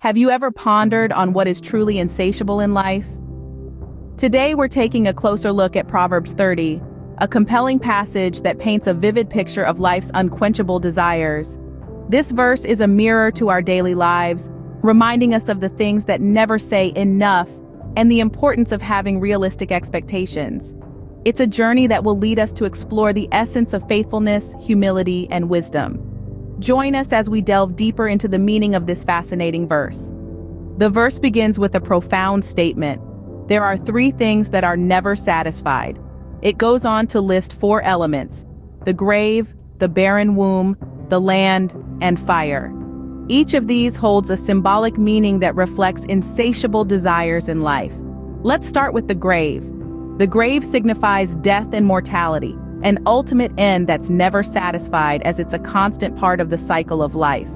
Have you ever pondered on what is truly insatiable in life? Today we're taking a closer look at Proverbs 30, a compelling passage that paints a vivid picture of life's unquenchable desires. This verse is a mirror to our daily lives, reminding us of the things that never say enough and the importance of having realistic expectations. It's a journey that will lead us to explore the essence of faithfulness, humility, and wisdom. Join us as we delve deeper into the meaning of this fascinating verse. The verse begins with a profound statement. There are 3 things that are never satisfied. It goes on to list 4 elements: the grave, the barren womb, the land, and fire. Each of these holds a symbolic meaning that reflects insatiable desires in life. Let's start with the grave. The grave signifies death and mortality, an ultimate end that's never satisfied, as it's a constant part of the cycle of life.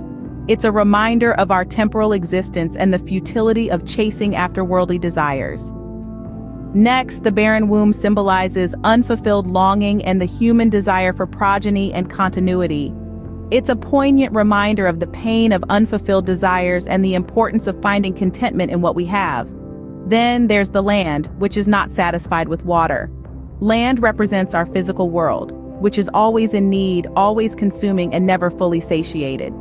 It's a reminder of our temporal existence and the futility of chasing after worldly desires. Next, the barren womb symbolizes unfulfilled longing and the human desire for progeny and continuity. It's a poignant reminder of the pain of unfulfilled desires and the importance of finding contentment in what we have. Then there's the land, which is not satisfied with water. Land represents our physical world, which is always in need, always consuming, and never fully satiated.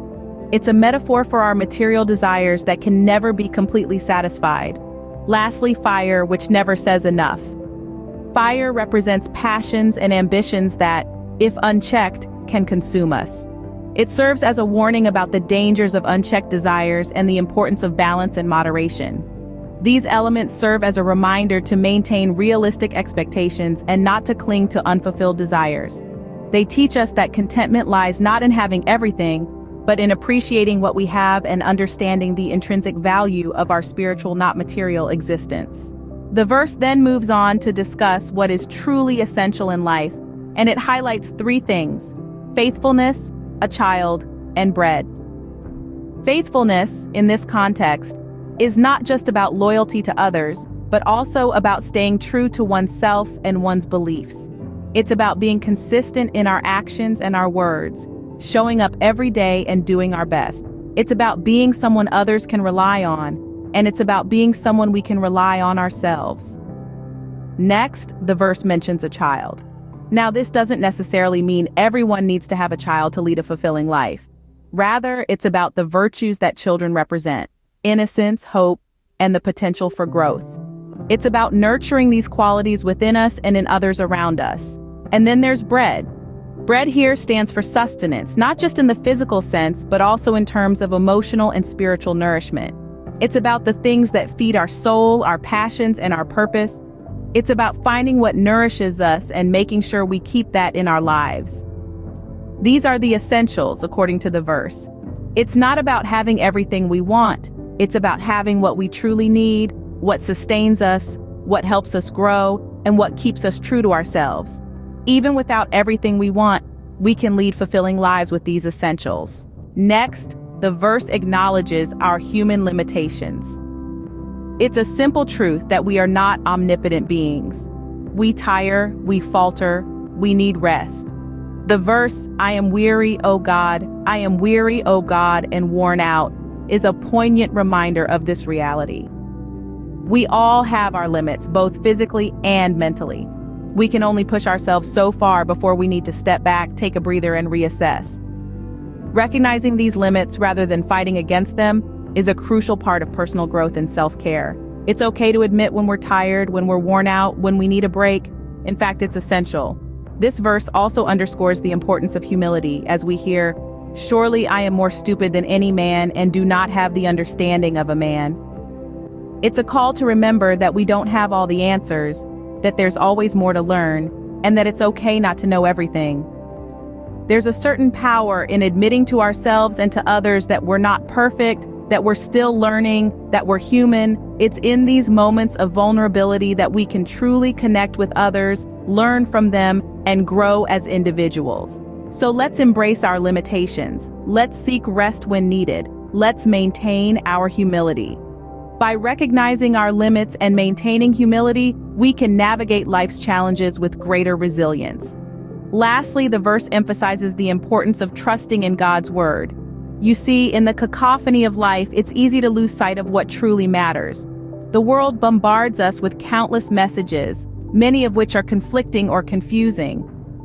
It's a metaphor for our material desires that can never be completely satisfied. Lastly, fire, which never says enough. Fire represents passions and ambitions that, if unchecked, can consume us. It serves as a warning about the dangers of unchecked desires and the importance of balance and moderation. These elements serve as a reminder to maintain realistic expectations and not to cling to unfulfilled desires. They teach us that contentment lies not in having everything, but in appreciating what we have and understanding the intrinsic value of our spiritual, not material, existence. The verse then moves on to discuss what is truly essential in life, and it highlights 3 things: faithfulness, a child, and bread. Faithfulness, in this context, is not just about loyalty to others, but also about staying true to oneself and one's beliefs. It's about being consistent in our actions and our words, showing up every day and doing our best. It's about being someone others can rely on, and it's about being someone we can rely on ourselves. Next, the verse mentions a child. Now, this doesn't necessarily mean everyone needs to have a child to lead a fulfilling life. Rather, it's about the virtues that children represent: innocence, hope, and the potential for growth. It's about nurturing these qualities within us and in others around us. And then there's bread. Bread here stands for sustenance, not just in the physical sense, but also in terms of emotional and spiritual nourishment. It's about the things that feed our soul, our passions, and our purpose. It's about finding what nourishes us and making sure we keep that in our lives. These are the essentials, according to the verse. It's not about having everything we want. It's about having what we truly need, what sustains us, what helps us grow, and what keeps us true to ourselves. Even without everything we want, we can lead fulfilling lives with these essentials. Next, the verse acknowledges our human limitations. It's a simple truth that we are not omnipotent beings. We tire, we falter, we need rest. The verse, "I am weary, O God, I am weary, O God, and worn out," is a poignant reminder of this reality. We all have our limits, both physically and mentally. We can only push ourselves so far before we need to step back, take a breather, and reassess. Recognizing these limits rather than fighting against them is a crucial part of personal growth and self-care. It's okay to admit when we're tired, when we're worn out, when we need a break. In fact, it's essential. This verse also underscores the importance of humility, as we hear, "Surely I am more stupid than any man and do not have the understanding of a man." It's a call to remember that we don't have all the answers, that there's always more to learn, and that it's okay not to know everything. There's a certain power in admitting to ourselves and to others that we're not perfect, that we're still learning, that we're human. It's in these moments of vulnerability that we can truly connect with others, learn from them, and grow as individuals. So let's embrace our limitations. Let's seek rest when needed. Let's maintain our humility. By recognizing our limits and maintaining humility, we can navigate life's challenges with greater resilience. Lastly, the verse emphasizes the importance of trusting in God's word. You see, in the cacophony of life, it's easy to lose sight of what truly matters. The world bombards us with countless messages, many of which are conflicting or confusing.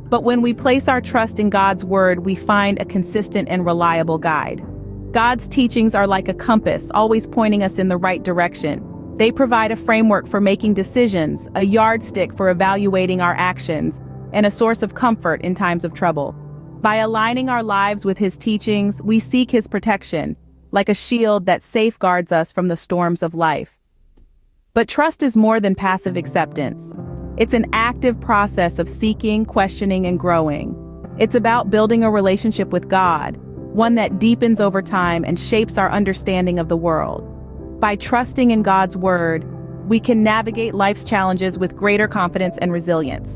But when we place our trust in God's word, we find a consistent and reliable guide. God's teachings are like a compass, always pointing us in the right direction. They provide a framework for making decisions, a yardstick for evaluating our actions, and a source of comfort in times of trouble. By aligning our lives with His teachings, we seek His protection, like a shield that safeguards us from the storms of life. But trust is more than passive acceptance. It's an active process of seeking, questioning, and growing. It's about building a relationship with God, one that deepens over time and shapes our understanding of the world. By trusting in God's word, we can navigate life's challenges with greater confidence and resilience.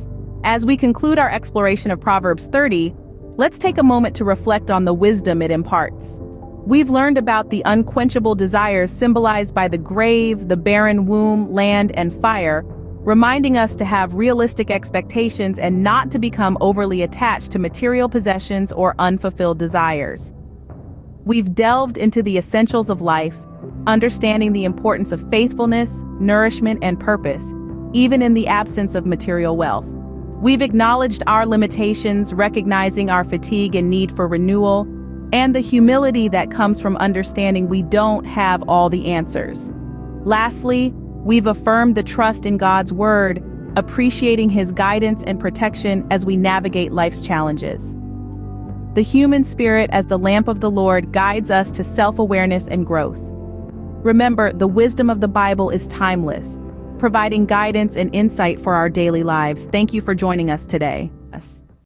As we conclude our exploration of Proverbs 30, let's take a moment to reflect on the wisdom it imparts. We've learned about the unquenchable desires symbolized by the grave, the barren womb, land, and fire, reminding us to have realistic expectations and not to become overly attached to material possessions or unfulfilled desires. We've delved into the essentials of life, understanding the importance of faithfulness, nourishment, and purpose, even in the absence of material wealth. We've acknowledged our limitations, recognizing our fatigue and need for renewal, and the humility that comes from understanding we don't have all the answers. Lastly, we've affirmed the trust in God's word, appreciating His guidance and protection as we navigate life's challenges. The human spirit, as the lamp of the Lord, guides us to self-awareness and growth. Remember, the wisdom of the Bible is timeless, providing guidance and insight for our daily lives. Thank you for joining us today.